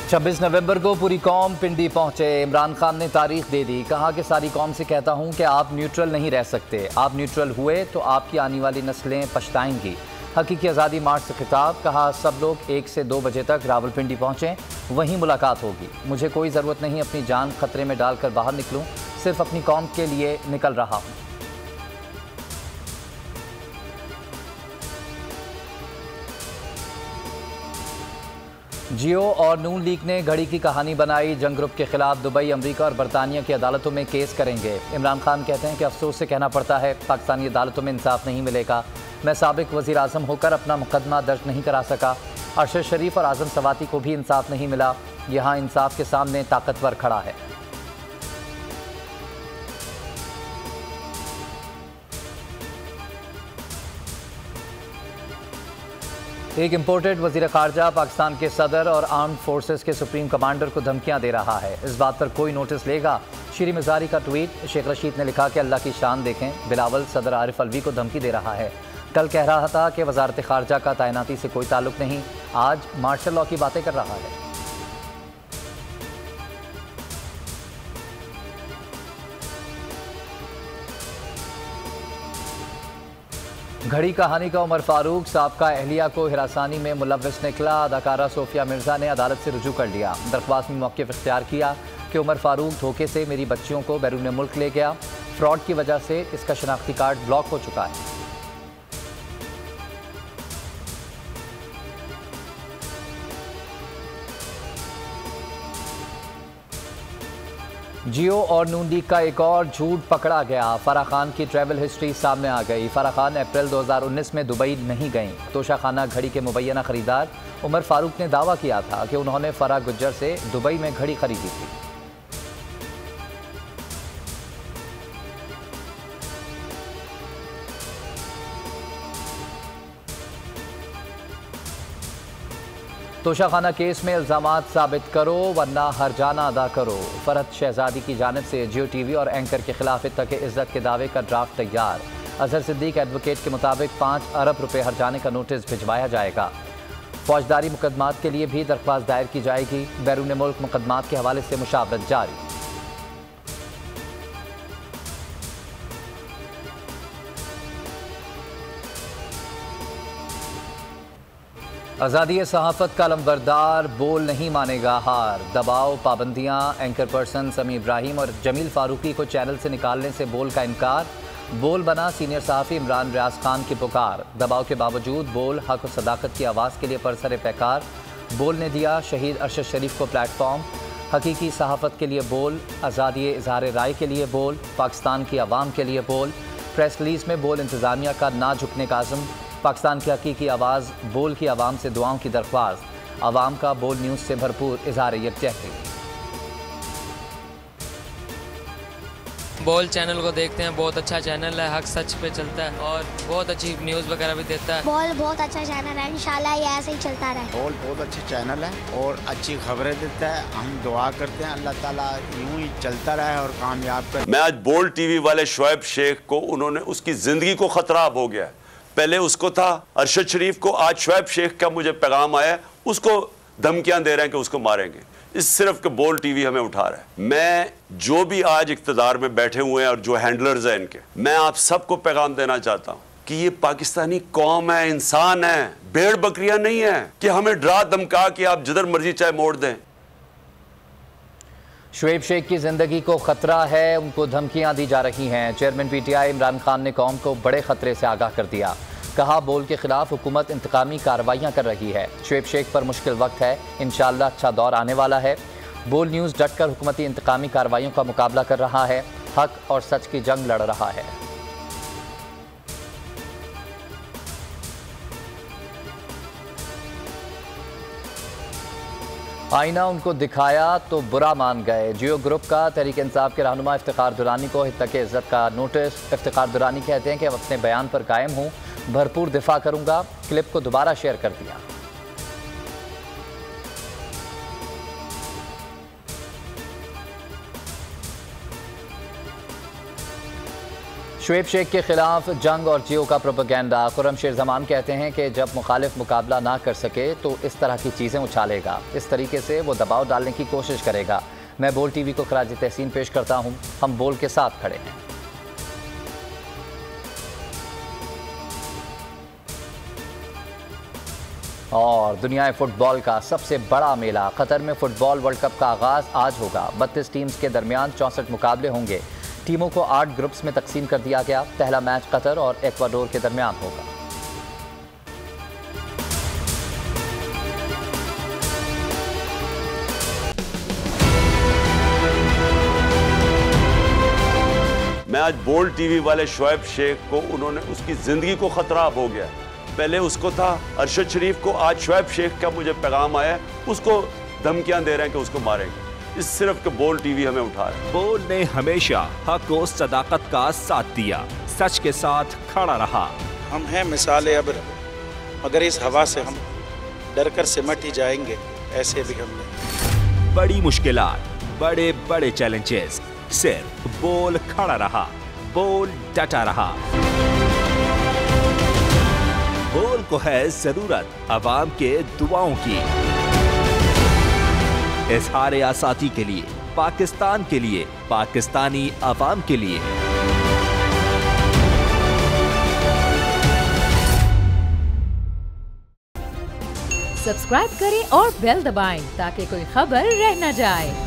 26 नवंबर को पूरी कौम पिंडी पहुंचे। इमरान खान ने तारीख दे दी। कहा कि सारी कौम से कहता हूं कि आप न्यूट्रल नहीं रह सकते। आप न्यूट्रल हुए तो आपकी आने वाली नस्लें पछताएंगी। हकीकी आज़ादी मार्च से खिताब। कहा सब लोग 1 से 2 बजे तक रावलपिंडी पहुंचें, वहीं मुलाकात होगी। मुझे कोई ज़रूरत नहीं अपनी जान खतरे में डालकर बाहर निकलूं, सिर्फ अपनी कौम के लिए निकल रहा हूं। जियो और नून लीग ने घड़ी की कहानी बनाई। जंग ग्रुप के खिलाफ दुबई, अमेरिका और बरतानिया की अदालतों में केस करेंगे। इमरान खान कहते हैं कि अफसोस से कहना पड़ता है पाकिस्तानी अदालतों में इंसाफ नहीं मिलेगा। मैं साबिक वज़ीर आज़म होकर अपना मुकदमा दर्ज नहीं करा सका। अरशद शरीफ और आज़म सवाती को भी इंसाफ नहीं मिला। यहाँ इंसाफ के सामने ताकतवर खड़ा है। एक इम्पोर्टेड वज़ीर ख़ारजा पाकिस्तान के सदर और आर्म्ड फोर्सेस के सुप्रीम कमांडर को धमकियां दे रहा है। इस बात पर कोई नोटिस लेगा? शीरी मिज़ारी का ट्वीट। शेख रशीद ने लिखा कि अल्लाह की शान देखें, बिलावल सदर आरिफ अलवी को धमकी दे रहा है। कल कह रहा था कि वज़ारत ख़ारजा का तैनाती से कोई ताल्लुक़ नहीं, आज मार्शल लॉ की बातें कर रहा है। घड़ी कहानी का उमर फारूक। साबका अहलिया को हिरासानी में मुलव्वस निकला। अदाकारा सोफिया मिर्जा ने अदालत से रुजू कर लिया। दरख्वास्त में मौक़िफ़ इख्तियार किया कि उमर फारूक धोखे से मेरी बच्चियों को बैरून मुल्क ले गया। फ्रॉड की वजह से इसका शनाख्ती कार्ड ब्लॉक हो चुका है। जियो और नून लीग का एक और झूठ पकड़ा गया। फराह खान की ट्रैवल हिस्ट्री सामने आ गई। फराह खान अप्रैल 2019 में दुबई नहीं गईं। तोशाखाना घड़ी के मुबैना खरीदार उमर फारूक ने दावा किया था कि उन्होंने फराह गुज्जर से दुबई में घड़ी खरीदी थी। तोशाखाना केस में इल्ज़ामात साबित करो वरना हरजाना अदा करो। फरहत शहजादी की जानिब से जियो टीवी और एंकर के खिलाफ इत्तक़ इज़्ज़त के दावे का ड्राफ्ट तैयार। अजहर सिद्दीक एडवोकेट के मुताबिक 5 अरब रुपए हरजाने का नोटिस भिजवाया जाएगा। फौजदारी मुकदमात के लिए भी दरख्वास्त दायर की जाएगी। बैरून मुल्क मुकदमात के हवाले से मुशावरत जारी। आज़ादी सहाफ़त का लम्बरदार बोल नहीं मानेगा हार। दबाव, पाबंदियाँ, एंकर पर्सन समी इब्राहिम और जमील फारूकी को चैनल से निकालने से बोल का इनकार। बोल बना सीनियर सहाफ़ी इमरान रियाज खान की पुकार। दबाव के बावजूद बोल हक और सदाकत की आवाज़ के लिए परसर पैकार। बोल ने दिया शहीद अरशद शरीफ को प्लेटफॉर्म। हकीकी सहाफ़त के लिए बोल, आज़ादी इज़हार राय के लिए बोल, पाकिस्तान की आवाम के लिए बोल। प्रेस रिलीज़ में बोल इंतज़ामिया का ना झुकने का आज़म। पाकिस्तान की हकीकी आवाज़ बोल की आवाम से दुआओं की दरख्वास्त। आवाम का बोल न्यूज़ से भरपूर इज़हार यकजहती। बोल चैनल को देखते हैं, बहुत अच्छा चैनल है, हक सच पे चलता है और बहुत अच्छी न्यूज़ वगैरह भी देता है। बोल बहुत अच्छा चैनल है, इंशाल्लाह ये ऐसे ही चलता रहे। बोल बहुत अच्छा चैनल है और अच्छी खबरें देता है। हम दुआ करते हैं अल्लाह ताला यूं ही चलता रहे और कामयाब करे। मैं आज बोल टीवी वाले शोएब शेख को, उन्होंने उसकी ज़िंदगी को ख़तरा अब हो गया है। पहले उसको था अरशद शरीफ को, आज शोएब शेख का मुझे पैगाम आया, उसको धमकियां दे रहे हैं कि उसको मारेंगे। इस सिर्फ के बोल टीवी हमें उठा रहा है। मैं जो भी आज इक़्तिदार में बैठे हुए हैं और जो हैंडलर्स हैं इनके, मैं आप सबको पैगाम देना चाहता हूं कि ये पाकिस्तानी कौम है, इंसान है, भेड़ बकरियां नहीं है कि हमें डरा धमका कि आप जिधर मर्जी चाहे मोड़ दें। शोएब शेख की जिंदगी को खतरा है, उनको धमकियां दी जा रही हैं। चेयरमैन पीटीआई इमरान खान ने कौम को बड़े खतरे से आगाह कर दिया। कहा बोल के खिलाफ हुकूमत इंतकामी कार्रवाइयां कर रही है। शोएब शेख पर मुश्किल वक्त है, इंशाअल्लाह अच्छा दौर आने वाला है। बोल न्यूज़ डटकर हुकूमती इंतकामी कार्रवाइयों का मुकाबला कर रहा है, हक और सच की जंग लड़ रहा है। आईना उनको दिखाया तो बुरा मान गए। जियो ग्रुप का तहरीक इंसाफ के रहनुमा इफ्तिखार दुरानी को इत्तक़ इज़्ज़त का नोटिस। इफ्तिखार दुरानी कहते हैं कि अब अपने बयान पर कायम हूँ, भरपूर दिफा करूंगा। क्लिप को दोबारा शेयर कर दिया। शुएब शेख के खिलाफ जंग और जियो का प्रोपेगेंडा। खुर्रम शेर जमान कहते हैं कि जब मुखालिफ मुकाबला ना कर सके तो इस तरह की चीज़ें उछालेगा, इस तरीके से वो दबाव डालने की कोशिश करेगा। मैं बोल टीवी को खराज तहसीन पेश करता हूँ, हम बोल के साथ खड़े हैं। और दुनिया फुटबॉल का सबसे बड़ा मेला कतर में फुटबॉल वर्ल्ड कप का आगाज आज होगा। 32 टीम्स के दरमियान 64 मुकाबले होंगे। टीमों को 8 ग्रुप्स में तकसीम कर दिया गया। पहला मैच कतर और एक्वाडोर के दरमियान होगा। मैं आज बोल्ड टीवी वाले शुएब शेख को, उन्होंने उसकी जिंदगी को खतरा अब हो गया। पहले उसको था अरशद शरीफ को, आज शुएब शेख का मुझे पैगाम आया, उसको धमकियां दे रहे हैं कि उसको मारेंगे। इस सिर्फ के बोल टीवी हमें उठा रहा है। बोल ने हमेशा हक और सदाकत का साथ दिया, सच के साथ खड़ा रहा। हम हैं मिसाल अब्र, मगर इस हवा से हम डर कर सिमट ही जाएंगे, ऐसे भी हमने। बड़ी मुश्किलात, बड़े बड़े चैलेंजेस, सिर्फ बोल खड़ा रहा, बोल डटा रहा। बोल को है जरूरत अवाम के दुआओं की। इज़हार आज़ादी के लिए, पाकिस्तान के लिए, पाकिस्तानी अवाम के लिए। सब्सक्राइब करें और बेल दबाएं ताकि कोई खबर रह न जाए।